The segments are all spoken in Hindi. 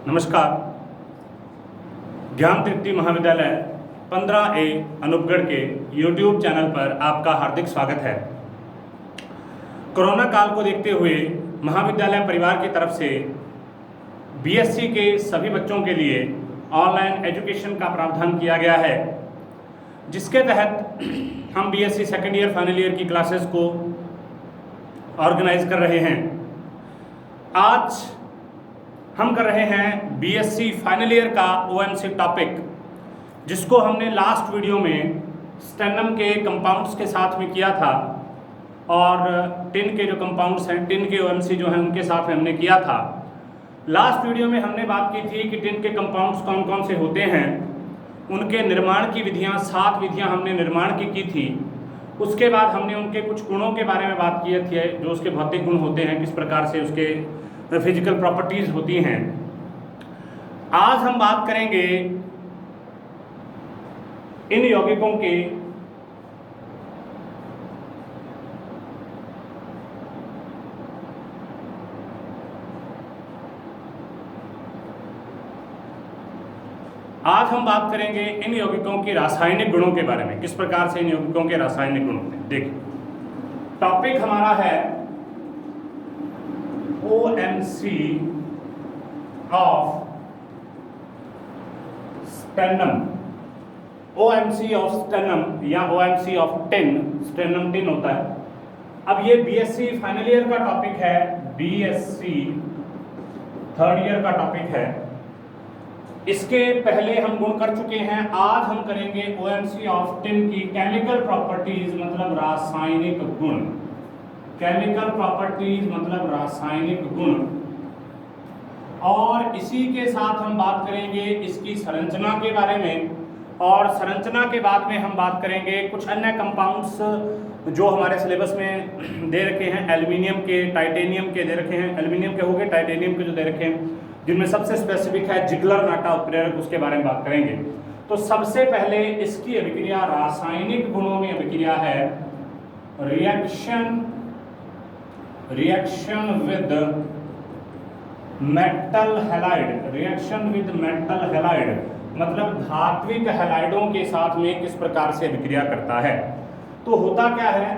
नमस्कार। ज्ञान तृप्ति महाविद्यालय 15A अनूपगढ़ के YouTube चैनल पर आपका हार्दिक स्वागत है। कोरोना काल को देखते हुए महाविद्यालय परिवार की तरफ से BSc के सभी बच्चों के लिए ऑनलाइन एजुकेशन का प्रावधान किया गया है, जिसके तहत हम BSc second year final year की क्लासेस को ऑर्गेनाइज कर रहे हैं। आज हम कर रहे हैं BSc फाइनल ईयर का OMC टॉपिक, जिसको हमने लास्ट वीडियो में स्टेनम के कंपाउंड्स के साथ में किया था और टिन के जो कंपाउंड्स हैं, टिन के OMC जो हैं उनके साथ में हमने किया था। लास्ट वीडियो में हमने बात की थी कि टिन के कंपाउंड्स कौन कौन से होते हैं, उनके निर्माण की विधियाँ 7 विधियाँ हमने निर्माण की थी। उसके बाद हमने उनके कुछ गुणों के बारे में बात की थी, जो उसके भौतिक गुण होते हैं, किस प्रकार से उसके फिजिकल प्रॉपर्टीज होती हैं। आज हम बात करेंगे इन यौगिकों के इन यौगिकों की रासायनिक गुणों के बारे में, किस प्रकार से इन यौगिकों के रासायनिक गुण होते हैं। देखिए, टॉपिक हमारा है OMC of stannum. OMC of stannum या OMC of tin, stannum tin होता है। अब ये BSc फाइनल ईयर का टॉपिक है, BSc थर्ड ईयर का टॉपिक है। इसके पहले हम गुण कर चुके हैं। आज हम करेंगे OMC ऑफ टिन की केमिकल प्रॉपर्टीज, मतलब रासायनिक गुण। केमिकल प्रॉपर्टीज मतलब रासायनिक गुण, और इसी के साथ हम बात करेंगे इसकी संरचना के बारे में, और संरचना के बाद में हम बात करेंगे कुछ अन्य कंपाउंड्स जो हमारे सिलेबस में दे रखे हैं। एल्युमिनियम के, टाइटेनियम के दे रखे हैं, एल्युमिनियम के हो गए, टाइटेनियम के जो दे रखे हैं, जिनमें सबसे स्पेसिफिक है जिगलर नाटा उत्प्रेरक, उसके बारे में बात करेंगे। तो सबसे पहले इसकी अभिक्रिया, रासायनिक गुणों में अभिक्रिया है reaction with metal halide. Reaction with metal halide मतलब धात्विक हैलाइडों के साथ में किस प्रकार से अभिक्रिया करता है। तो होता क्या है,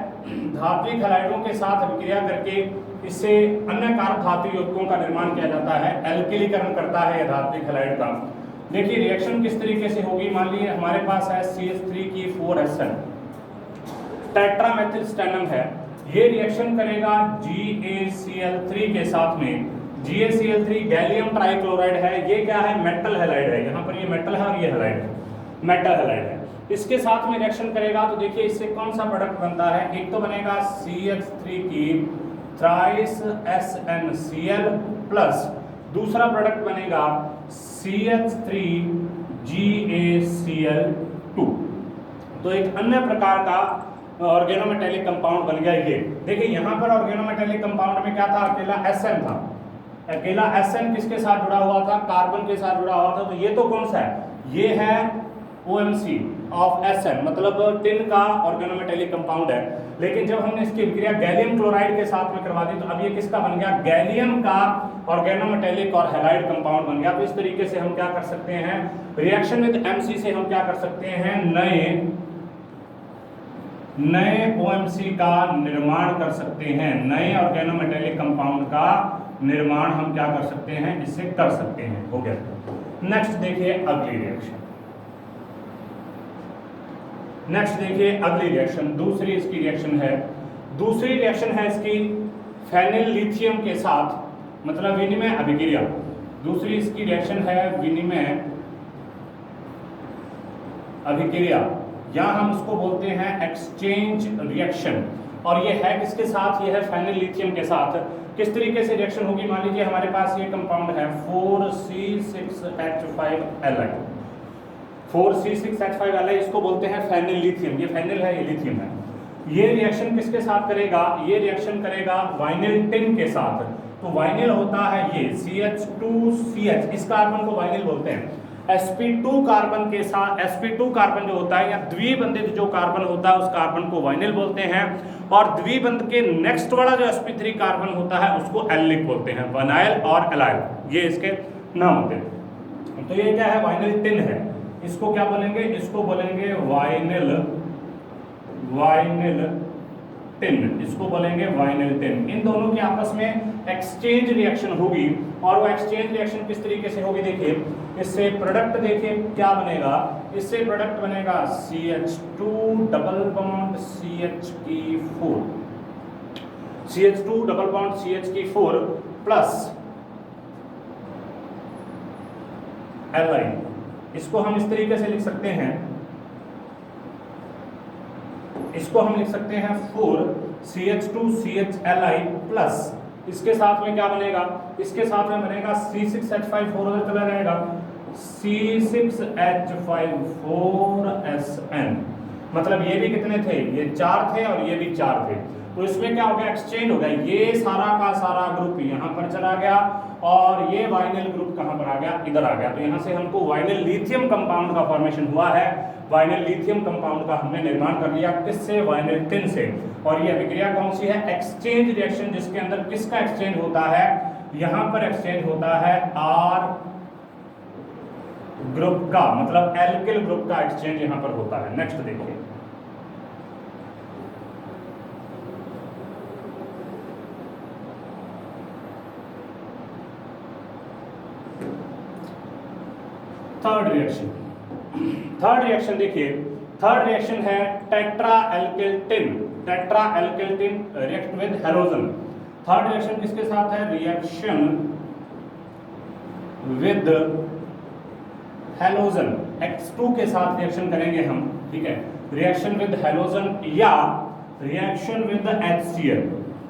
धात्विक हैलाइडों के साथ अभिक्रिया करके इससे अन्य कारक धातु यौगिकों का निर्माण किया जाता है, एल्किलीकरण करता है यह धात्विक हैलाइड का। देखिए रिएक्शन किस तरीके से होगी। मान लीजिए हमारे पास है CH3 की 4SN, टेट्रामेथिल स्टेनम है। ये रिएक्शन करेगा GaCl3 के साथ में। GaCl3 गैलियम ट्राइक्लोराइड है। ये क्या है, मेटल हैलाइड है। यहाँ पर ये मेटल है और ये हैलाइड है, मेटल हैलाइड है। इसके साथ में रिएक्शन करेगा तो देखिए इससे कौन सा प्रोडक्ट बनता है। एक तो बनेगा CH3 की थ्राइस SnCl प्लस दूसरा प्रोडक्ट बनेगा CH3 GaCl2। तो एक अन्य प्रकार का ऑर्गेनोमेटेलिक कंपाउंड बन गया ये। देखिए यहाँ पर ऑर्गेनोमेटेलिक कंपाउंड में क्या था, अकेला SN था। अकेला SN किसके साथ जुड़ा हुआ था, कार्बन के साथ जुड़ा हुआ था। तो ये तो कौन सा है, ये है OMC ऑफ SN, मतलब टिन का ऑर्गेनोमेटेलिक कंपाउंड है। लेकिन जब हमने इसकी अभिक्रिया गैलियम क्लोराइड के साथ में करवा दी तो अब ये किसका बन गया, गैलियम का ऑर्गेनोमेटेलिक और हैलाइड कंपाउंड बन गया। तो इस तरीके से हम क्या कर सकते हैं, रिएक्शन विद MC से हम क्या कर सकते हैं, नए OMC का निर्माण कर सकते हैं। नए ऑर्गेनोमेटेलिक कंपाउंड का निर्माण हम क्या कर सकते हैं, इससे कर सकते हैं। हो गया। नेक्स्ट देखिए अगली रिएक्शन। दूसरी इसकी रिएक्शन है इसकी फेनिल लिथियम के साथ, मतलब विनिमय अभिक्रिया। दूसरी इसकी रिएक्शन है विनिमय अभिक्रिया, या हम उसको बोलते हैं एक्सचेंज रिएक्शन। और ये है किसके साथ, ये है फेनिल लिथियम के साथ। किस तरीके से रिएक्शन होगी, मान लीजिए हमारे पास ये कंपाउंड है 4C6H5Li। 4C6H5Li इसको बोलते हैं फेनिल लिथियम। ये फेनिल है, ये लिथियम है। ये रिएक्शन किसके साथ करेगा, ये रिएक्शन करेगा वाइनिल टिन के साथ। तो वाइनिल होता है ये CH2CH, इस कार्बन को वाइनिल बोलते हैं। sp2 कार्बन के साथ, sp2 कार्बन जो होता है या द्विबंधित जो कार्बन होता है उस कार्बन को वाइनिल बोलते हैं, और द्विबंध के नेक्स्ट वाला जो sp3 कार्बन होता है उसको एल्निक बोलते हैं, वनाइल और एलाइल। ये इसके ना होते। तो ये क्या है, वाइनिल टिन है। इसको क्या बोलेंगे, इसको बोलेंगे वाइनिल टिन, इसको बोलेंगे वाइनिल टिन। इन दोनों के आपस में एक्सचेंज रिएक्शन होगी, और वो एक्सचेंज रिएक्शन किस तरीके से होगी, देखिए इससे प्रोडक्ट देखिए क्या बनेगा, इससे प्रोडक्ट बनेगा CH2 double bond CH4, CH2 double bond CH4 plus Li। इसको हम इस तरीके से लिख सकते हैं, इसको हम लिख सकते हैं 4CH2CHLi प्लस इसके साथ में क्या बनेगा, इसके साथ में बनेगा C6H5 4 उधर चला जाएगा C6H5 4SN। मतलब ये भी कितने थे, ये 4 थे और ये भी 4 थे। तो इसमें क्या हो गया, एक्सचेंज हो गया, ये सारा का सारा ग्रुप यहाँ पर चला गया और ये वाइनिल ग्रुप कहाँ पर आ गया, इधर आ गया। तो यहाँ से हमको वाइनिल लिथियम कंपाउंड का फॉर्मेशन हुआ है। वाइनिल लिथियम कंपाउंड का हमने निर्माण कर लिया, किससे, वाइनिल टिन से। और ये अभिक्रिया कौन सी है, एक्सचेंज रिएक्शन, जिसके अंदर किसका एक्सचेंज होता है, यहाँ पर एक्सचेंज होता है R ग्रुप का, मतलब एल्किल ग्रुप का एक्सचेंज यहाँ पर होता है। नेक्स्ट देखिए, थर्ड रिएक्शन देखिए, थर्ड रिएक्शन है tetra alkyl tin react with halogen. Third reaction किसके साथ है, रिएक्शन विद हैलोजन, X2 के साथ रिएक्शन करेंगे हम, ठीक है, रिएक्शन विद हैलोजन या रिएक्शन विद HCl।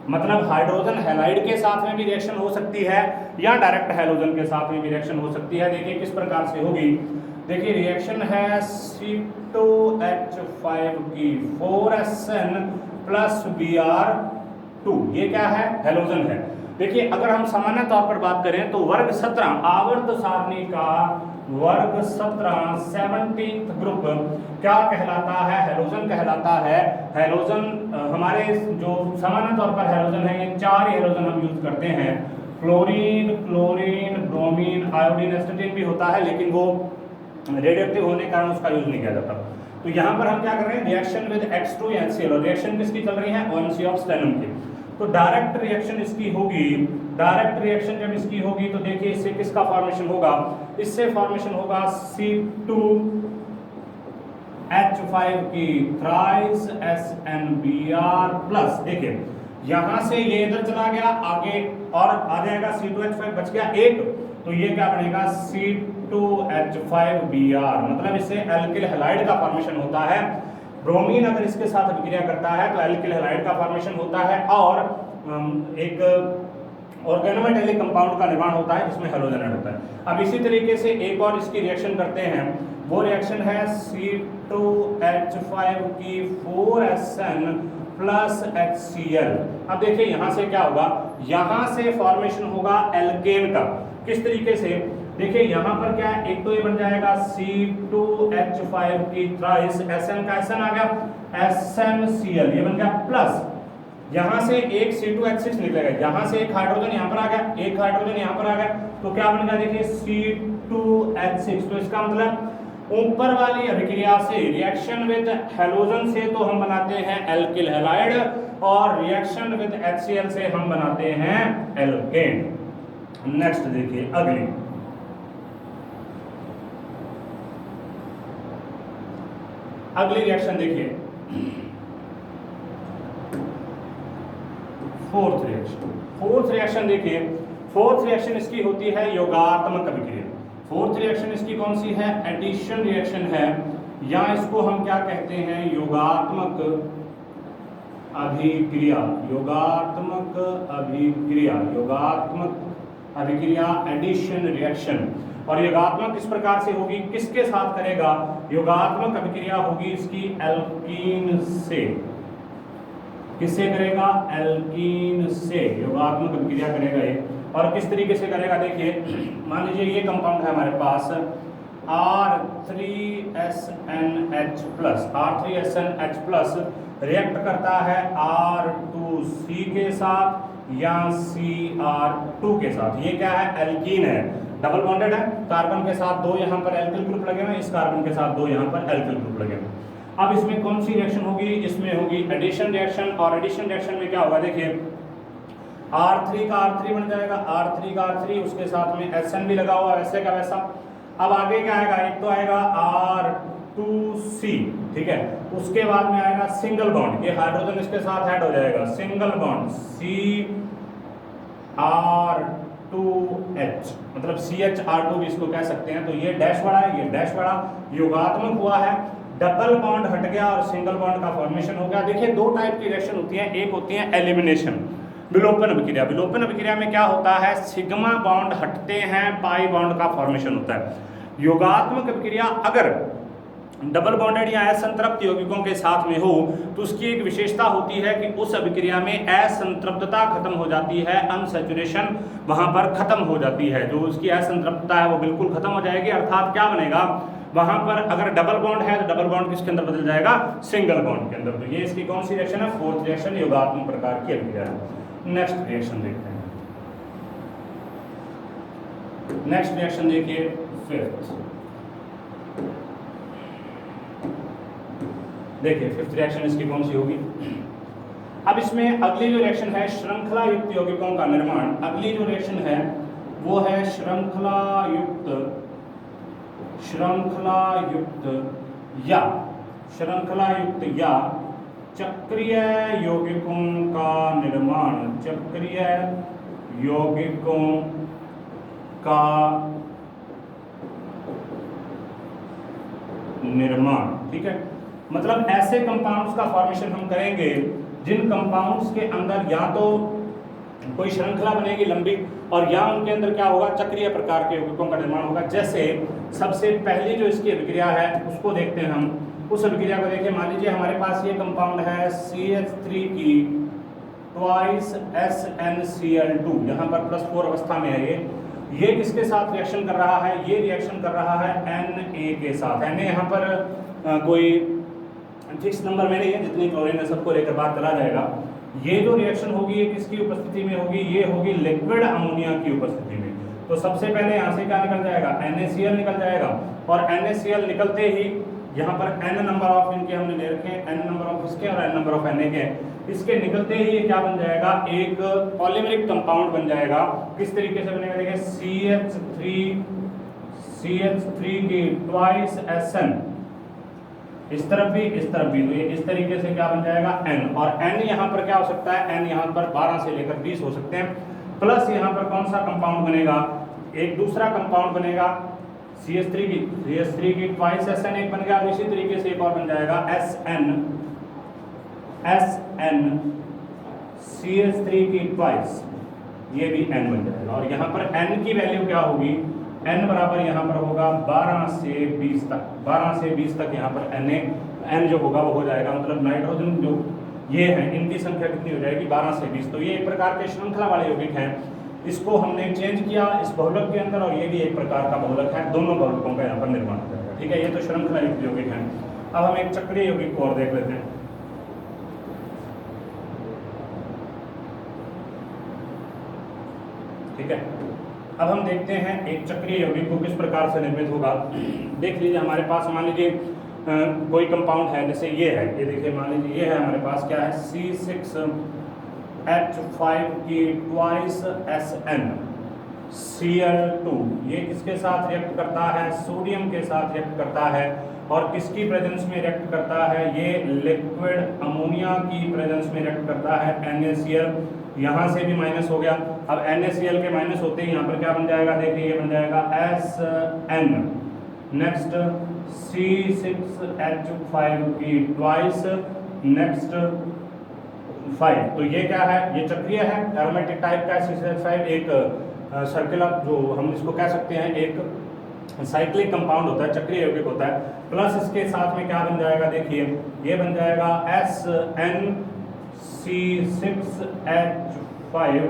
मतलब हाइड्रोजन हैलाइड के साथ में भी रिएक्शन हो सकती है या डायरेक्ट हैलोजन के साथ में भी रिएक्शन हो सकती है। देखिए किस प्रकार से होगी, देखिए रिएक्शन है C2H5 की 4SN प्लस Br2, ये क्या है, हैलोजन है। देखिए अगर हम सामान्य तौर पर बात करें तो वर्ग 17 आवर्त सारणी का वर्ग 17 17th ग्रुप क्या कहलाता है, हैलोजन कहलाता है। हैलोजन हमारे जो सामान्य तौर पर हैलोजन है, ये 4 हैलोजन हम यूज करते हैं, फ्लोरीन, क्लोरीन, ब्रोमीन, आयोडीन, एस्टेटिन भी होता है, लेकिन वो रेडियोएक्टिव होने के कारण उसका यूज नहीं किया जाता। तो यहाँ पर हम क्या कर रहे हैं, रिएक्शन विद X2 HCl, और रिएक्शन किसकी चल रही है, OMC ऑफ स्टेनम की। तो डायरेक्ट रिएक्शन इसकी होगी, डायरेक्ट रिएक्शन जब इसकी होगी तो देखिए इससे किसका फॉर्मेशन होगा, इससे फॉर्मेशन होगा C2H5 की थ्राइस SnBr प्लस। देखिए यहां से ये इधर चला गया आगे और आ जाएगा C2H5, बच गया एक, तो ये क्या बनेगा C2H5Br। मतलब इससे एल्किल हैलाइड का फॉर्मेशन होता है। ब्रोमीन अगर इसके साथ अभिक्रिया करता है तो एल्किल हैलाइड का फॉर्मेशन होता है और एक ऑर्गेनोमेटेलिक कंपाउंड का निर्माण होता है जिसमें हैलोजन ऐड होता है। अब इसी तरीके से एक और इसकी रिएक्शन करते हैं, वो रिएक्शन है C2H5 की 4SN प्लस HCl। अब देखिए यहां से क्या होगा, यहां से फॉर्मेशन होगा एल्केन का। किस तरीके से, देखिए यहां पर क्या है, एक तो ये बन जाएगा C2H5 की थ्राइस SN का SN आ गया SnCl, ये बन गया प्लस यहां से एक C2H6 निकलेगा, यहां से एक हाइड्रोजन यहां पर आ गया, एक हाइड्रोजन यहां पर आ गया, तो क्या बन गया देखिए C2H6। तो इसका मतलब ऊपर वाली अभिक्रिया से रिएक्शन विद हैलोजन से तो हम बनाते हैं एल्किल हैलाइड और रिएक्शन विद HCl से हम बनाते हैं एल्केन। नेक्स्ट देखिए अगली रिएक्शन देखिए, फोर्थ रिएक्शन देखिए, फोर्थ रिएक्शन इसकी होती है योगात्मक अभिक्रिया। फोर्थ रिएक्शन इसकी कौन सी है, एडिशन रिएक्शन है, या इसको हम क्या कहते हैं, योगात्मक अभिक्रिया, योगात्मक अभिक्रिया एडिशन रिएक्शन। और योगात्मक इस प्रकार से होगी, किसके साथ करेगा, योगात्मक अभिक्रिया होगी इसकी एल्कीन से। किससे करेगा, एल्कीन से योगात्मक अभिक्रिया करेगा ये। और किस तरीके से करेगा, देखिए मान लीजिए ये कंपाउंड है हमारे पास R3SNH प्लस रिएक्ट करता है R2C के साथ या Cr2 के साथ। ये क्या है, एल्कीन है, डबल बॉन्डेड है, कार्बन के साथ दो यहाँ पर एल्किल ग्रुप लगे हुए, इस कार्बन के साथ दो यहाँ पर एल्किल ग्रुप लगे हुए। अब इसमें कौन सी रिएक्शन होगी, इसमें होगी एडिशन रिएक्शन, और एडिशन रिएक्शन में क्या होगा, देखिए R3 का R3 बन जाएगा, R3 का R3, उसके साथ में SN भी लगा हुआ वैसे का वैसा। अब आगे क्या आएगा, एक तो आएगा R2C, ठीक है, उसके बाद में आएगा सिंगल बॉन्ड, ये हाइड्रोजन इसके साथ ऐड हो जाएगा, सिंगल बॉन्ड CR2H, मतलब CHR2 भी इसको कह सकते हैं। तो ये डैश बड़ा है, ये डैश बड़ा, योगात्मक हुआ है, डबल बॉन्ड हट गया और सिंगल बॉन्ड का फॉर्मेशन हो गया। देखिए दो टाइप की रिएक्शन होती है, एक होती है एलिमिनेशन, विलोपन अभिक्रिया। विलोपन अभिक्रिया में क्या होता है, सिग्मा बॉन्ड हटते हैं, पाई बॉन्ड का फॉर्मेशन होता है। योगात्मक अभिक्रिया अगर डबल बॉन्डेड या असंतृप्त यौगिकों के साथ में हो तो उसकी एक विशेषता होती है कि उस अभिक्रिया में असंतृप्तता खत्म हो जाती है, अनसैचुरेशन वहां पर खत्म हो जाती है, जो उसकी असंतृप्तता है वो बिल्कुल खत्म हो जाएगी। अर्थात क्या बनेगा, वहां पर अगर डबल बॉन्ड है तो डबल बॉन्ड किसके अंदर बदल जाएगा, सिंगल बॉन्ड के अंदर। तो ये इसकी कौन सी रिएक्शन है, फोर्थ रिएक्शन, योगात्मक प्रकार की अभिक्रिया है। नेक्स्ट रिएक्शन देखते हैं, नेक्स्ट रिएक्शन देखिए फिफ्थ। देखिए फिफ्थ रिएक्शन इसकी कौन सी होगी। अब इसमें अगली जो रिएक्शन है श्रृंखला युक्त यौगिकों का निर्माण, अगली जो रिएक्शन है वो है श्रृंखला युक्त या चक्रीय यौगिकों का निर्माण, चक्रीय यौगिकों का निर्माण, ठीक है। मतलब ऐसे कंपाउंड्स का फॉर्मेशन हम करेंगे जिन कंपाउंड्स के अंदर या तो कोई श्रृंखला बनेगी लंबी और या उनके अंदर क्या होगा, चक्रीय प्रकार के यौगिकों का निर्माण होगा। जैसे सबसे पहली जो इसकी अभिक्रिया है उसको देखते हैं हम, उस अभिक्रिया को देखिए। मान लीजिए हमारे पास ये कंपाउंड है CH3 की ट्वाइस SnCl2, यहाँ पर +4 अवस्था में है ये किसके साथ रिएक्शन कर रहा है, ये रिएक्शन कर रहा है Na के साथ। Na यहाँ पर कोई फिक्स नंबर में नहीं है, जितनी क्लोरीन है सबको लेकर बाहर चला जाएगा। ये जो रिएक्शन होगी ये किसकी उपस्थिति में होगी, ये होगी लिक्विड अमोनिया की उपस्थिति में। तो सबसे पहले यहाँ से क्या निकल जाएगा, NaCl निकल जाएगा, और NaCl निकलते ही यहाँ पर n नंबर ऑफ इनके हमने ले रखे हैं, n नंबर ऑफ इसके और n नंबर ऑफ Na के, इसके निकलते ही ये क्या बन जाएगा, एक पॉलीमेरिक कंपाउंड बन जाएगा। किस तरीके से बनेगा, देखिए CH3 की ट्वाइस SN, इस तरफ भी इस तरफ भी, तो ये इस तरीके से क्या बन जाएगा N, और N यहाँ पर क्या हो सकता है, N यहाँ पर 12 से लेकर 20 हो सकते हैं। प्लस यहाँ पर कौन सा कंपाउंड बनेगा, एक दूसरा कंपाउंड बनेगा CH3 की ट्वाइस SN एक बन गया, और इसी तरीके से एक और बन जाएगा SN CH3 की ट्वाइस, ये भी N बन जाएगा। और यहाँ पर N की वैल्यू क्या होगी, N बराबर यहाँ पर होगा 12 से 20 तक, 12 से 20 तक यहाँ पर N जो होगा वो हो जाएगा। मतलब नाइट्रोजन जो ये है इनकी संख्या कितनी हो जाएगी, 12 से 20। तो ये एक प्रकार के श्रृंखला वाले यौगिक हैं, इसको हमने चेंज किया इस बहुलक के अंदर, और ये भी एक प्रकार का बहुलक है, दोनों बहुलकों का यहाँ पर निर्माण हो जाएगा, ठीक है। ये तो श्रृंखला युक्त यौगिक हैं। अब हम एक चक्रीय यौगिक को और देख लेते हैं, ठीक है। अब हम देखते हैं एक चक्रीय यौगिक को किस प्रकार से निर्मित होगा। देख लीजिए हमारे पास, मान लीजिए कोई कंपाउंड है, जैसे ये है, ये देखिए मान लीजिए ये है हमारे पास, क्या है C6H5 की ट्वाइस SnCl2, ये किसके साथ रिएक्ट करता है, सोडियम के साथ रिएक्ट करता है, और किसकी प्रेजेंस में रिएक्ट करता है, ये लिक्विड अमोनिया की प्रेजेंस में रिएक्ट करता है NaCl। यहाँ से भी माइनस हो गया, अब NaCl के माइनस होते ही यहाँ पर क्या बन जाएगा, देखिए ये बन जाएगा SN। नेक्स्ट C6H5 की ट्वाइस, नेक्स्ट 5, तो ये क्या है, ये चक्रीय है, एरोमेटिक टाइप का। C6H5 एक सर्कुलर, जो हम इसको कह सकते हैं एक साइक्लिक कंपाउंड होता है, चक्रीय यौगिक होता है। प्लस इसके साथ में क्या बन जाएगा, देखिए ये बन जाएगा C6H5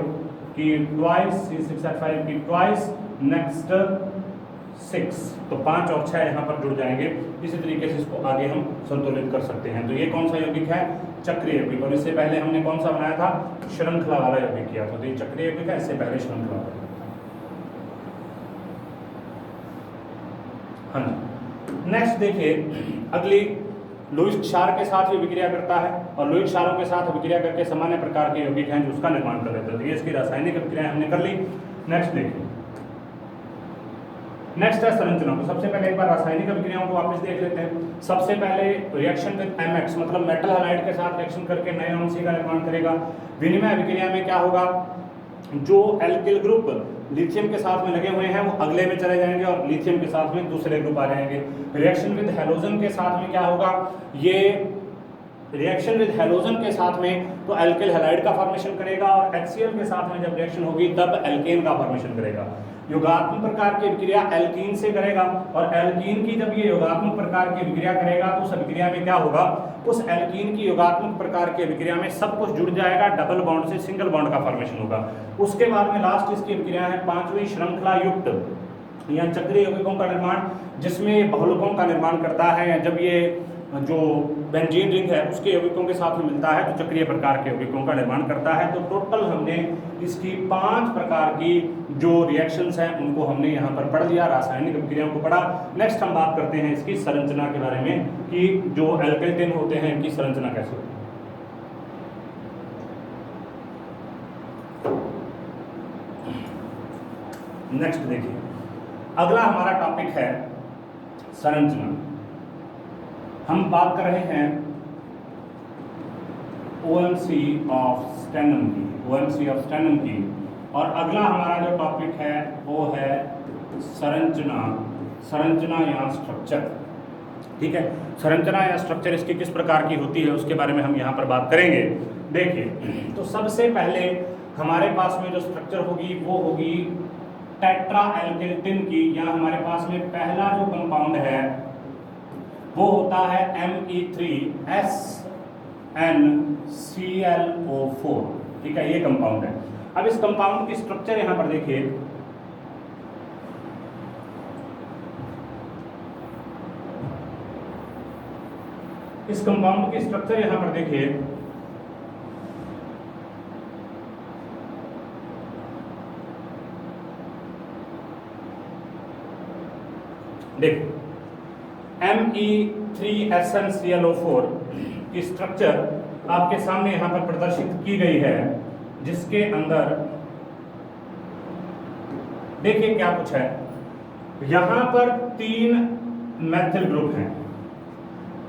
की ट्वाइस, नेक्स्ट 6, तो 5 और 6 यहाँ पर जुड़ जाएंगे। इसी तरीके से इसको आगे हम संतुलित कर सकते हैं। तो ये कौन सा यौगिक है? चक्रीय यौगिक। और इससे पहले हमने कौन सा बनाया था? श्रृंखला वाला यौगिक किया था। तो ये चक्रीय यौगिक है, इससे पहले श्रृंखला वाला। हाँ जी, नेक्स्ट देखिए, अगली लुईस क्षार के साथ भी विक्रिया करता है और लुईस क्षारों के साथ विक्रिया करके सामान्य प्रकार के यौगिक हैं जो उसका निर्माण कर देते हैं। तो ये इसकी रासायनिक विक्रिया हमने कर ली। नेक्स्ट देखिए, नेक्स्ट है संरचना। तो सबसे पहले एक बार रासायनिक अभिक्रियाओं को वापस देख लेते हैं। सबसे पहले रिएक्शन विद MX मतलब मेटल हैलाइड के साथ रिएक्शन करके नए अणु का निर्माण करेगा। विनिमय अभिक्रिया में क्या होगा? जो एल्किल ग्रुप लिथियम के साथ में लगे हुए हैं वो अगले में चले जाएंगे और लिथियम के साथ में दूसरे ग्रुप आ जाएंगे। रिएक्शन विद हैलोजन के साथ में क्या होगा? ये रिएक्शन विद हैलोजन के साथ में तो एल्किल हैलाइड का फॉर्मेशन करेगा और HCl के साथ में जब रिएक्शन होगी तब एल्केन का फॉर्मेशन करेगा। योगात्मक प्रकार की विक्रिया एल्कीन से करेगा और एल्कीन की जब ये योगात्मक प्रकार की विक्रिया करेगा तो उस अभिक्रिया में क्या होगा? उस एल्कीन की योगात्मक प्रकार की विक्रिया में सब कुछ जुड़ जाएगा, डबल बॉन्ड से सिंगल बॉन्ड का फॉर्मेशन होगा। उसके बाद में लास्ट इसकी विक्रिया है 5वीं श्रृंखला युक्त या चक्रीय यौगिकों का निर्माण, जिसमें बहुलकों का निर्माण करता है। जब ये जो बेंजीन रिंग है उसके यौगिकों के साथ में मिलता है तो चक्रीय प्रकार के यौगिकों का निर्माण करता है। तो टोटल हमने इसकी 5 प्रकार की जो रिएक्शंस हैं उनको हमने यहाँ पर पढ़ लिया, रासायनिक अभिक्रियाओं को पढ़ा। नेक्स्ट हम बात करते हैं इसकी संरचना के बारे में कि जो एल्केन होते हैं इनकी संरचना कैसे होती है। नेक्स्ट देखिए, अगला हमारा टॉपिक है संरचना। हम बात कर रहे हैं OMC ऑफ स्टेनम की और अगला हमारा जो टॉपिक है वो है संरचना या स्ट्रक्चर। ठीक है, संरचना या स्ट्रक्चर इसकी किस प्रकार की होती है उसके बारे में हम यहाँ पर बात करेंगे। देखिए, तो सबसे पहले हमारे पास में जो स्ट्रक्चर होगी वो होगी टेट्रा एल्किल की। या हमारे पास में पहला जो कंपाउंड है वो होता है Me3SnClO4। ठीक है, ये कंपाउंड है। अब इस कंपाउंड की स्ट्रक्चर यहां पर देखिए, इस कंपाउंड की स्ट्रक्चर यहां पर देखिए, देखिए Me3SnClO4 की स्ट्रक्चर आपके सामने यहाँ पर प्रदर्शित की गई है, जिसके अंदर देखिए क्या कुछ है। यहाँ पर 3 मैथिल ग्रुप हैं,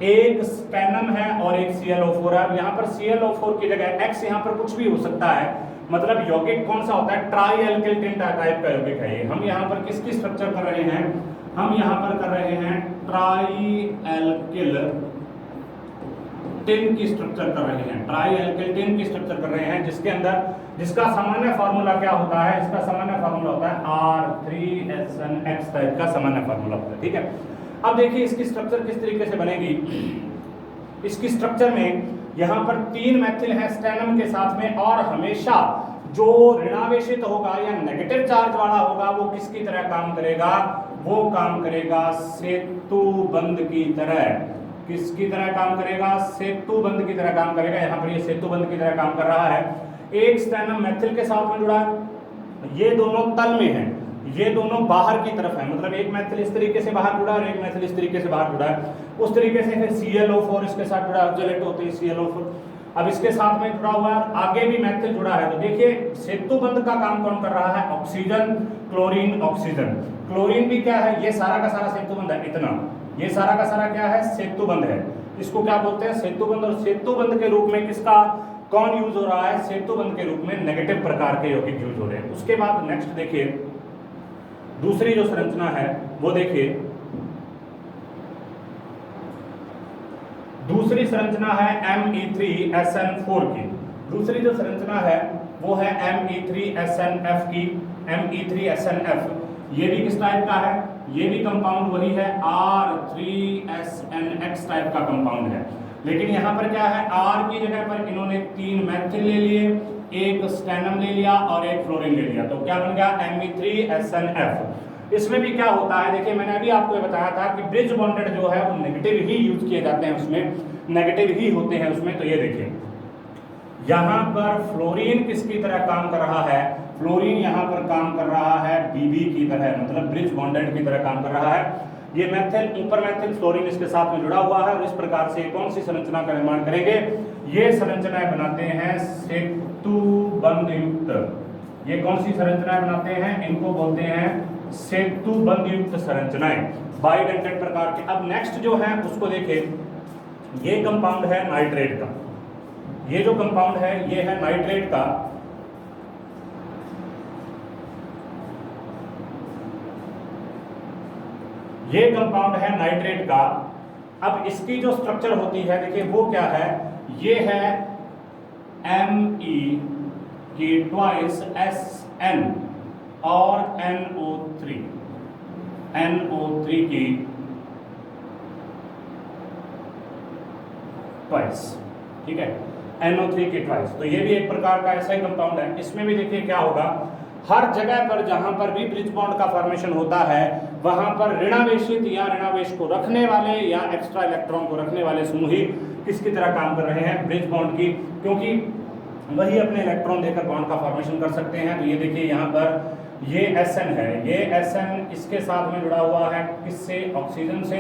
एक स्टेनम है और एक ClO4 है। यहाँ पर ClO4 की जगह X यहाँ पर कुछ भी हो सकता है, मतलब यौगिक कौन सा होता है? ट्राई एल्किल टिन टाइप का यौगिक है ये। हम यहाँ पर किसकी स्ट्रक्चर कर रहे हैं? हम यहाँ पर कर रहे हैं ट्राई एल्किल टिन की स्ट्रक्चर कर रहे हैं, ट्राई एल्किल टिन की स्ट्रक्चर कर रहे हैं, जिसके अंदर जिसका सामान्य फार्मूला क्या होता है? इसका सामान्य फार्मूला होता है R3SNX टाइप का सामान्य फार्मूला होता है। ठीक है, अब देखिए इसकी स्ट्रक्चर किस तरीके से बनेगी। इसकी स्ट्रक्चर में यहाँ पर 3 मैथिल है स्टेनम के साथ में, और हमेशा जो ऋणावेशित होगा या नेगेटिव चार्ज वाला होगा वो किसकी तरह काम करेगा? वो काम करेगा सेतु बंध की तरह। किसकी तरह काम करेगा? सेतु बंध की तरह काम करेगा। यहाँ पर ये सेतु बंध की तरह काम कर रहा है। एक स्टेनम मैथिल के साथ में जुड़ा है, ये दोनों तल में है, ये दोनों बाहर की तरफ है, मतलब एक मैथिल इस तरीके से बाहर जुड़ा है और एक मैथिल इस तरीके से बाहर जुड़ा है। उस तरीके से फिर ClO4 इसके साथ जुड़ा, ऑक्सीडेट होते हैं ClO4। अब इसके साथ में जुड़ा हुआ है, आगे भी मैथिल जुड़ा है। तो देखिए सेतु बंध का काम कौन कर रहा है? Oxygen, chlorine, oxygen. क्लोरीन भी क्या है? ये सारा का सारा सेतु बंध है, इतना, ये सारा का सारा क्या है? सेतु बंध है। इसको क्या बोलते हैं? सेतु बंध। और सेतु बंध के रूप में किसका कौन यूज हो रहा है? सेतु बंध के रूप में नेगेटिव प्रकार के यौगिक यूज हो रहे हैं। उसके बाद नेक्स्ट देखिए, दूसरी जो संरचना है वो देखिए, दूसरी संरचना है Me3SN4 की। दूसरी जो संरचना है वो है Me3SNF की। Me3SNF ये भी किस टाइप का है? ये भी कंपाउंड वही है, R3SNX टाइप का कंपाउंड है। लेकिन यहाँ पर क्या है? R की जगह पर इन्होंने 3 मैथिल ले लिए, एक स्टेनम ले लिया और एक फ्लोरीन ले लिया। तो क्या बन गया? Me3SNF। इसमें भी क्या होता है, देखिए मैंने अभी आपको ये बताया था कि ब्रिज बॉन्डेड जो है वो नेगेटिव ही यूज किए जाते हैं, उसमें नेगेटिव ही होते हैं उसमें। तो ये देखिए यहाँ पर फ्लोरीन किसकी तरह काम कर रहा है, फ्लोरीन यहाँ पर काम कर रहा है बीबी की तरह, मतलब ब्रिज बॉन्डेड की तरह काम कर रहा है। ये मेथिल, ऊपर मेथिल, फ्लोरीन इसके साथ में जुड़ा हुआ है और इस प्रकार से कौन सी संरचना का निर्माण करेंगे, ये संरचनाएं बनाते हैं सेतु बंध युक्त। ये कौन सी संरचनाएं बनाते हैं, इनको बोलते हैं सेतु बंध युक्त संरचनाएं, बाइडेंटेड प्रकार के। अब नेक्स्ट जो है उसको देखें, ये कंपाउंड है नाइट्रेट का, ये जो कंपाउंड है ये है नाइट्रेट का। ये कंपाउंड है नाइट्रेट का। अब इसकी जो स्ट्रक्चर होती है देखिए वो क्या है, ये है Me की ट्वाइस Sn और NO3 की ट्वाइस, ठीक है, NO3 की ट्वाइस। तो ये भी एक प्रकार का ऐसा ही कंपाउंड है। इसमें भी देखिए क्या होगा, हर जगह पर जहां पर भी ब्रिज बॉन्ड का फॉर्मेशन होता है वहां पर ऋणावेशित या ऋणावेश को रखने वाले या एक्स्ट्रा इलेक्ट्रॉन को रखने वाले समूह ही किसकी तरह काम कर रहे हैं, ब्रिज बॉन्ड की, क्योंकि वही अपने इलेक्ट्रॉन देकर बॉन्ड का फॉर्मेशन कर सकते हैं। तो ये देखिए यहाँ पर ये Sn है, ये Sn इसके साथ में जुड़ा हुआ है किससे, ऑक्सीजन से।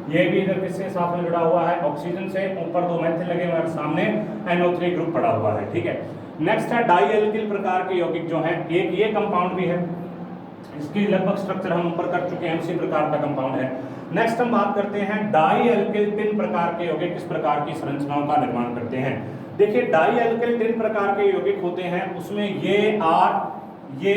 ये भी इधर किसके साथ में जुड़ा हुआ है, ऑक्सीजन से। ऊपर दो मेथिल लगे हुए हैं, सामने NO3 ग्रुप पड़ा हुआ है, ठीक है। नेक्स्ट है डाई एल्किल प्रकार के यौगिक जो हैं, एक ये कंपाउंड भी है, इसकी लगभग स्ट्रक्चर हम ऊपर कर चुके हैं, उसी प्रकार का कंपाउंड है। नेक्स्ट हम बात करते हैं डाई एल्किल 3 प्रकार के यौगिक किस प्रकार की संरचनाओं का निर्माण करते हैं। देखिए डाई एल्किल 3 प्रकार के यौगिक होते हैं, उसमें ये R, ये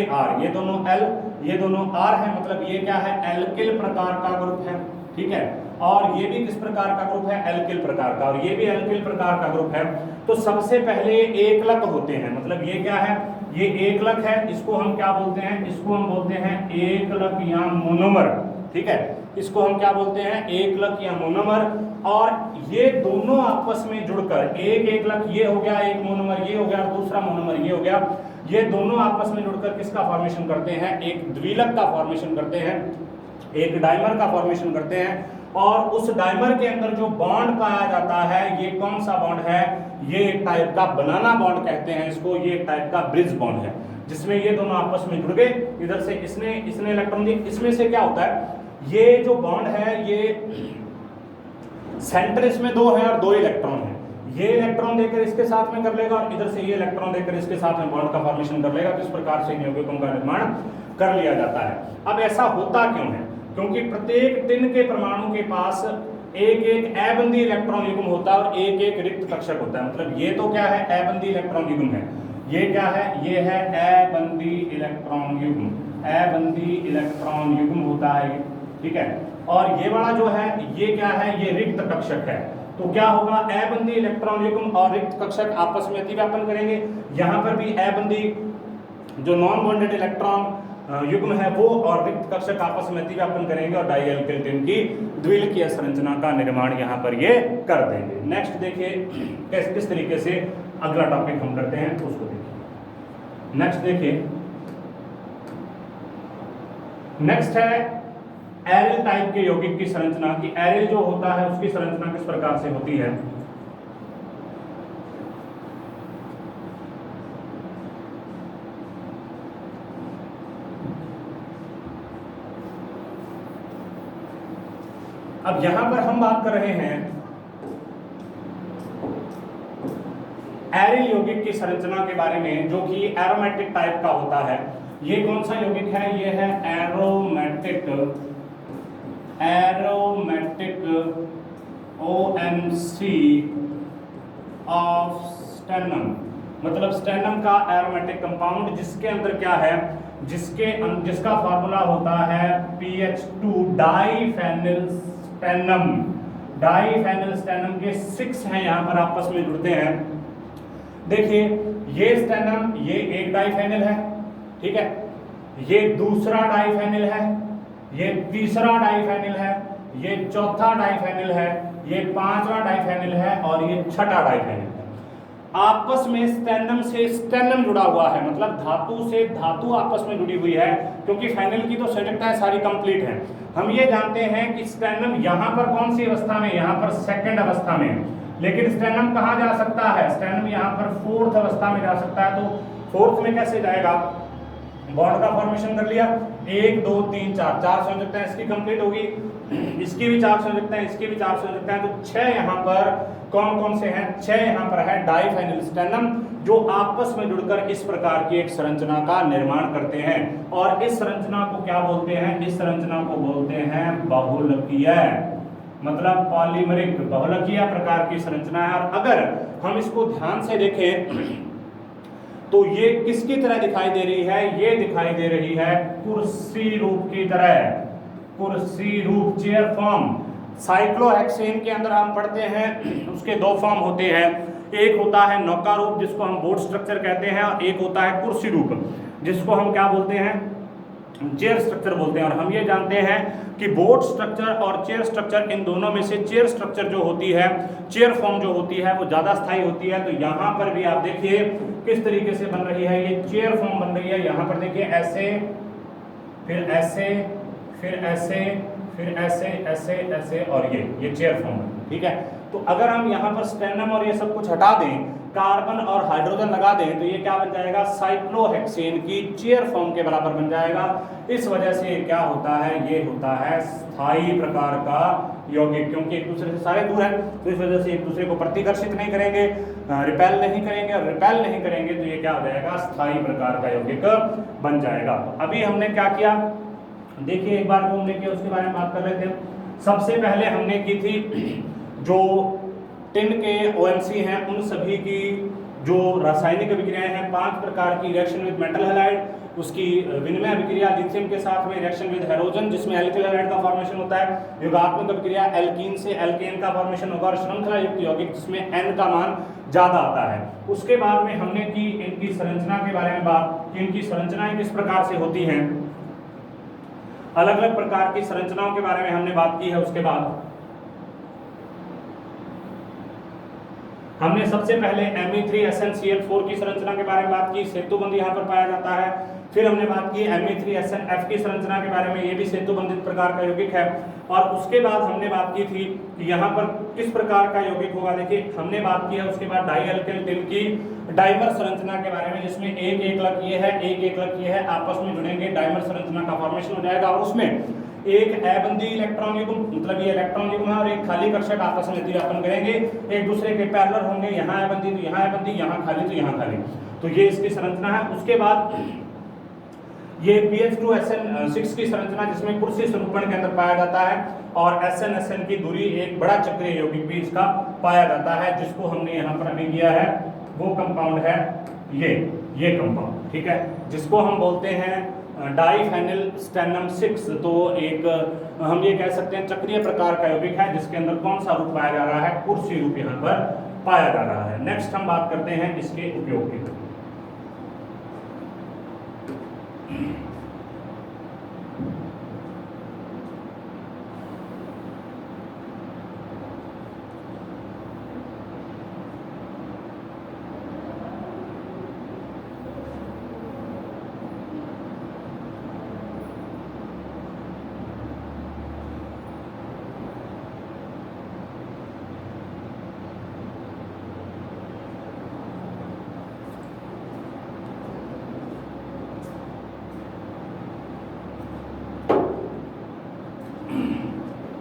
दोनों L, ये दोनों R है, मतलब ये क्या है, एल्किल प्रकार का ग्रुप है, ठीक है। और ये भी किस प्रकार का ग्रुप है, एल्किल प्रकार का, और ये भी एल्किल प्रकार का ग्रुप है। तो सबसे पहले एकलक होते हैं, मतलब ये क्या है, ये एकलक है, इसको हम क्या बोलते हैं, इसको हम बोलते हैं एकलक या मोनोमर, ठीक है। इसको हम क्या बोलते हैं, एकलक या मोनोमर। और ये दोनों आपस में जुड़कर, एक एकलक ये हो गया, एक मोनोमर ये हो गया, दूसरा मोनोमर ये हो गया, ये दोनों आपस में जुड़कर किसका फॉर्मेशन करते हैं, एक द्विलक का फॉर्मेशन करते हैं, एक डाइमर का फॉर्मेशन करते हैं। और उस डाइमर के अंदर जो बॉन्ड पाया जाता है, ये कौन सा बॉन्ड है, ये एक टाइप का बनाना बॉन्ड कहते हैं इसको, ये एक टाइप का ब्रिज बॉन्ड है, जिसमें ये दोनों आपस में जुड़ गए। इधर से इसने इलेक्ट्रॉन दिए, इसमें से क्या होता है, ये जो बॉन्ड है ये सेंटर इसमें 2 है और 2 इलेक्ट्रॉन है, ये इलेक्ट्रॉन देकर इसके साथ में कर लेगा और इधर से ये इलेक्ट्रॉन देकर इसके साथ में बॉन्ड का फॉर्मेशन कर लेगा। तो इस प्रकार से यौगिकों का निर्माण कर लिया जाता है। अब ऐसा होता क्यों है, क्योंकि प्रत्येक टिन के परमाणु के पास एक एक अबंधी इलेक्ट्रॉन युग्म होता है और एक एक रिक्त कक्षक होता है। मतलब ये तो क्या है, अबंधी इलेक्ट्रॉन युग्म है, ये क्या है, ये है अबंधी इलेक्ट्रॉन युग्म, अबंधी इलेक्ट्रॉन युग्म होता है, ठीक है। और ये वाला जो है ये क्या है, ये रिक्त कक्षक है। तो क्या होगा, अबंधी इलेक्ट्रॉन युग्म और रिक्त कक्षक आपस में अतिव्यापन करेंगे। यहाँ पर भी अबंधी जो नॉन बॉन्डेड इलेक्ट्रॉन युग्म है वो और रिक्त कक्षक आपस में अतिव्यापन करेंगे और डाई एल्किल 3 की द्विलकीय संरचना का निर्माण यहाँ पर ये कर देंगे। नेक्स्ट देखिए किस तरीके से अगला टॉपिक हम करते हैं, तो उसको देखिए। नेक्स्ट देखिए, नेक्स्ट है एरिल टाइप के यौगिक की संरचना की। एरिल जो होता है उसकी संरचना किस प्रकार से होती है। अब यहां पर हम बात कर रहे हैं एरिल यौगिक की संरचना के बारे में, जो कि एरोमेटिक टाइप का होता है। ये कौन सा यौगिक है, ये है एरोमेटिक OMC ऑफ स्टेनम, मतलब स्टेनम का एरोमेटिक कंपाउंड, जिसके अंदर क्या है, जिसका फार्मूला होता है PH2 diphenyl stannum. Diphenyl stannum के 6 हैं यहाँ पर आपस में जुड़ते हैं। देखिए ये स्टेनम, ये एक डाइफेनिल है, ठीक है, ये दूसरा डाइफेनिल है, ये तीसरा डाइफेनिल है, ये चौथा डाइफेनिल है, ये 5वां डाइफेनिल है और ये 6ठा डाइफेनिल है। आपस में स्टेनम से स्टेनम जुड़ा हुआ है, मतलब धातु से धातु आपस में जुड़ी हुई है, क्योंकि फाइनल की तो संरचनाएं सारी कंप्लीट हैं। हम ये जानते हैं कि स्टेनम यहाँ पर कौन सी अवस्था में, यहाँ पर सेकंड अवस्था में, लेकिन स्टेनम कहाँ जा सकता है, स्टेनम यहाँ पर फोर्थ अवस्था में जा सकता है। तो फोर्थ में कैसे जाएगा, बॉन्ड का फॉर्मेशन कर लिया, 1 2 3 4 4 संयोजकताएं इसकी कंप्लीट होगी, इसकी भी 4 संयोजकताएं, इसकी भी 4 संयोजकताएं, तो 6 यहाँ पर कौन कौन से हैं, 6 यहाँ पर है डाइफाइनल स्टेनम, जो आपस में जुड़कर इस प्रकार की एक संरचना का निर्माण करते हैं। और इस संरचना को क्या बोलते हैं, इस संरचना को बोलते हैं बहुलकीय, मतलब पॉलीमरिक बहुलकीय प्रकार की संरचना है। और अगर हम इसको ध्यान से देखें तो ये किसकी तरह दिखाई दे रही है, ये दिखाई दे रही है कुर्सी रूप की तरह, कुर्सी रूप, चेयर फॉर्म। साइक्लोहेक्सेन के अंदर हम पढ़ते हैं उसके 2 फॉर्म होते हैं, एक होता है नौका रूप जिसको हम बोट स्ट्रक्चर कहते हैं, और एक होता है कुर्सी रूप जिसको हम क्या बोलते हैं, चेयर स्ट्रक्चर बोलते हैं। और हम ये जानते हैं कि बोट स्ट्रक्चर और चेयर स्ट्रक्चर, इन दोनों में से चेयर स्ट्रक्चर जो होती है, चेयर फॉर्म जो होती है वो ज़्यादा स्थायी होती है। तो यहाँ पर भी आप देखिए किस तरीके से बन रही है, ये चेयर फॉर्म बन रही है। यहाँ पर देखिए ऐसे, फिर ऐसे, फिर ऐसे, फिर ऐसे, ऐसे, ऐसे, और ये चेयर फॉर्म है, ठीक है। तो अगर हम यहाँ पर स्टेनम और ये सब कुछ हटा दें, कार्बन और हाइड्रोजन लगा दें, तो ये क्या बन जाएगा, साइक्लोहेक्सेन की चेयर फॉर्म के बराबर बन जाएगा। इस वजह से क्या होता है, ये होता है स्थायी प्रकार का यौगिक, क्योंकि एक दूसरे से सारे दूर हैं, तो इस वजह से एक दूसरे को प्रतिकर्षित नहीं करेंगे, रिपेल नहीं करेंगे, और रिपेल नहीं करेंगे तो ये क्या हो जाएगा, स्थायी प्रकार का यौगिक बन जाएगा। तो अभी हमने क्या किया, देखिए एक बार जो हमने किया उसके बारे में बात कर रहे थे। सबसे पहले हमने की थी जो टिन के OMC हैं उन सभी की जो रासायनिक अभिक्रियाएं हैं, 5 प्रकार की रिएक्शन विद मेटल हैलाइड, उसकी विनिमय अभिक्रिया लिथियम के साथ में, रिएक्शन विद हैलोजन जिसमें एल्किल हैलाइड का फॉर्मेशन होता है, युगात्मक अभिक्रिया एल्कीन से एल्केन का फॉर्मेशन होगा, और श्रृंखला युक्त यौगिक जिसमें N का मान ज्यादा आता है। उसके बाद में हमने की इनकी संरचना के बारे में बात कि इनकी संरचनाएं किस प्रकार से होती हैं, अलग अलग प्रकार की संरचनाओं के बारे में हमने बात की है। उसके बाद हमने सबसे पहले Me3SnCl4 की संरचना के बारे में बात की, सेतुबंध यहाँ पर पाया जाता है। फिर हमने बात की Me3SnF की संरचना के बारे में, ये भी सेतुबंधित प्रकार का यौगिक है। और उसके बाद हमने बात की थी कि यहाँ पर किस प्रकार का यौगिक होगा, देखिए हमने बात की है उसके बाद डाइअल्किल टिन की डाइमर संरचना के बारे में, जिसमें एक एकलक ये है, एक एकलक ये है, आपस में जुड़ेंगे, डाइमर संरचना का फॉर्मेशन हो जाएगा। और उसमें एक अबंधी इलेक्ट्रॉन युग्म, मतलब ये इलेक्ट्रॉन युग्म है, और एक खाली कक्षक आपस में व्यतियापन करेंगे, एक दूसरे के पैरेलल होंगे, यहाँ अबंधी तो यहाँ अबंधी, यहाँ खाली तो यहाँ खाली, तो ये इसकी संरचना है। उसके बाद ये BH2SN6 की संरचना जिसमें कुर्सी स्वरूपण के अंदर पाया जाता है, और SN की दूरी एक बड़ा चक्रीय यौगिक भी इसका पाया जाता है, जिसको हमने यहाँ पर अभी किया है, वो कंपाउंड है ये कंपाउंड, ठीक है, जिसको हम बोलते हैं डाइफेनिल स्टेनम 6। तो एक हम ये कह सकते हैं चक्रीय प्रकार का यौगिक है, जिसके अंदर कौन सा रूप पाया जा रहा है, कुर्सी रूप यहाँ पर पाया जा रहा है। नेक्स्ट हम बात करते हैं इसके उपयोग की।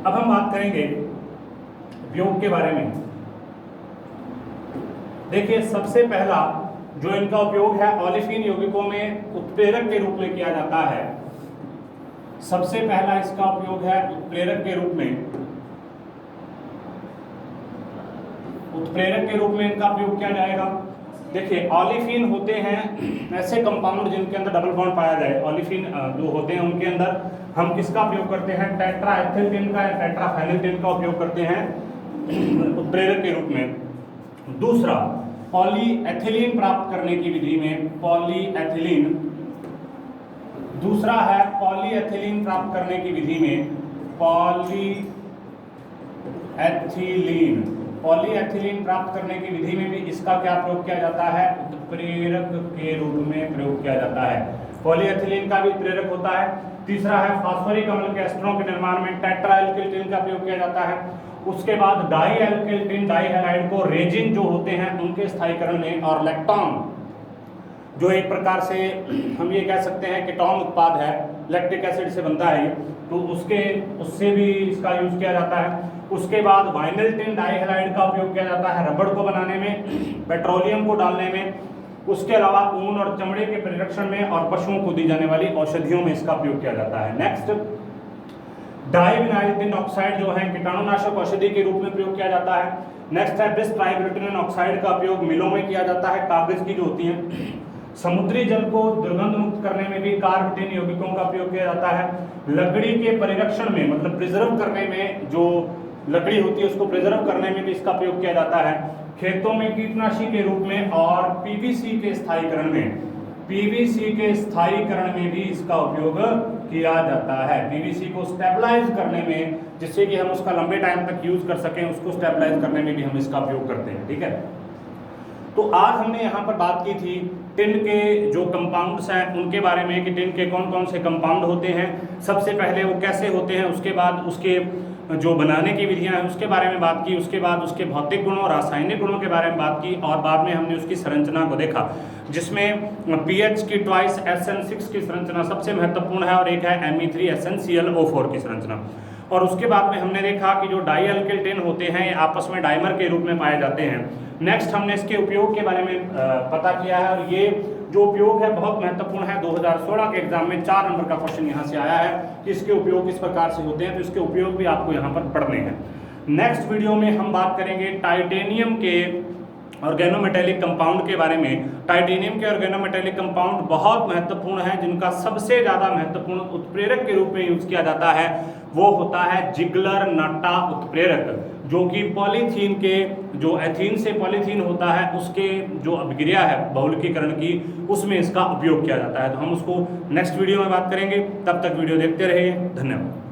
अब हम बात करेंगे उपयोग के बारे में। देखिए सबसे पहला जो इनका उपयोग है, ओलेफिन यौगिकों में उत्प्रेरक के रूप में किया जाता है। सबसे पहला इसका उपयोग है उत्प्रेरक के रूप में। उत्प्रेरक के रूप में इनका उपयोग किया जाएगा। देखिए ओलेफिन होते हैं ऐसे कंपाउंड जिनके अंदर डबल बॉन्ड पाया जाए। ओलेफिन जो होते हैं उनके अंदर हम किसका उपयोग करते हैं, टेट्राएथिल टिन का या टेट्राफेनिल टिन का उपयोग करते हैं उत्प्रेरक के रूप में। दूसरा पॉलीएथिलीन प्राप्त करने की विधि में पॉलीएथिलीन, दूसरा है पॉलीएथिलीन प्राप्त करने की विधि में पॉलीएथिलीन, पॉलीएथिलीन प्राप्त करने की विधि में भी इसका क्या प्रयोग किया जाता है, उत्प्रेरक के रूप में प्रयोग किया जाता है। पॉलीएथिलीन का भी उत्प्रेरक होता है। तीसरा है फास्फोरिक अम्ल के एस्टरों के निर्माण में टेट्राएल्किल का प्रयोग किया जाता है। उसके बाद डाईएल्किल डाईहैलाइड को रेजिन जो होते हैं उनके स्थायीकरण में, और लैक्टोन जो एक प्रकार से हम ये कह सकते हैं कीटोन उत्पाद है, लैक्टिक एसिड से बनता है ये, तो उससे भी इसका यूज किया जाता है। उसके बाद वाइनिल टिन डाईहैलाइड का उपयोग किया जाता है रबड़ को बनाने में, पेट्रोलियम को डालने में। उसके अलावा ऊन और चमड़े के परिरक्षण में और पशुओं को दी जाने वाली औषधियों में इसका उपयोग किया जाता है। नेक्स्ट, डाइविनाइल टिन ऑक्साइड जो है कीटाणुनाशक औषधि के रूप में प्रयोग किया जाता है। नेक्स्ट है बिस ट्राइब्यूटेनॉन ऑक्साइड का उपयोग मिलों में किया जाता है, कागज की जो होती है। समुद्री जल को दुर्गंध मुक्त करने में भी कार्बोटिन यौगिकों का उपयोग किया जाता है। लकड़ी के परिरक्षण में, मतलब प्रिजर्व करने में, जो लकड़ी होती है उसको प्रिजर्व करने में भी इसका उपयोग किया जाता है। खेतों में कीटनाशी के रूप में, और पीवीसी के स्थायीकरण में भी इसका उपयोग किया जाता है। पीवीसी को स्टेबलाइज करने में, जिससे कि हम उसका लंबे टाइम तक यूज कर सकें, उसको स्टेबलाइज करने में भी हम इसका उपयोग करते हैं। ठीक है, तो आज हमने यहाँ पर बात की थी टिन के जो कंपाउंड्स हैं उनके बारे में, कि टिन के कौन कौन से कंपाउंड होते हैं, सबसे पहले वो कैसे होते हैं, उसके बाद उसके जो बनाने की विधियां हैं उसके बारे में बात की, उसके बाद उसके भौतिक गुणों रासायनिक गुणों के बारे में बात की, और बाद में हमने उसकी संरचना को देखा, जिसमें पीएच की ट्वाइस SN6 की संरचना सबसे महत्वपूर्ण है, और एक है Me3SnClO4 की संरचना। और उसके बाद में हमने देखा कि जो डाईएल्किल टिन होते हैं ये आपस में डाइमर के रूप में पाए जाते हैं। नेक्स्ट हमने इसके उपयोग के बारे में पता किया है, और ये जो उपयोग है बहुत महत्वपूर्ण है। 2016 के एग्जाम में 4 नंबर का क्वेश्चन यहाँ से आया है कि इसके उपयोग किस प्रकार से होते हैं, तो इसके उपयोग भी आपको यहाँ पर पढ़ने हैं। नेक्स्ट वीडियो में हम बात करेंगे टाइटेनियम के ऑर्गेनोमेटेलिक कंपाउंड के बारे में। टाइटेनियम के ऑर्गेनोमेटेलिक कंपाउंड बहुत महत्वपूर्ण है, जिनका सबसे ज़्यादा महत्वपूर्ण उत्प्रेरक के रूप में यूज किया जाता है वो होता है जिगलर नाटा उत्प्रेरक, जो कि पॉलीथीन के, जो एथीन से पॉलीथीन होता है उसके जो अभिक्रिया है बहुलकीकरण की, उसमें इसका उपयोग किया जाता है। तो हम उसको नेक्स्ट वीडियो में बात करेंगे। तब तक वीडियो देखते रहिए। धन्यवाद।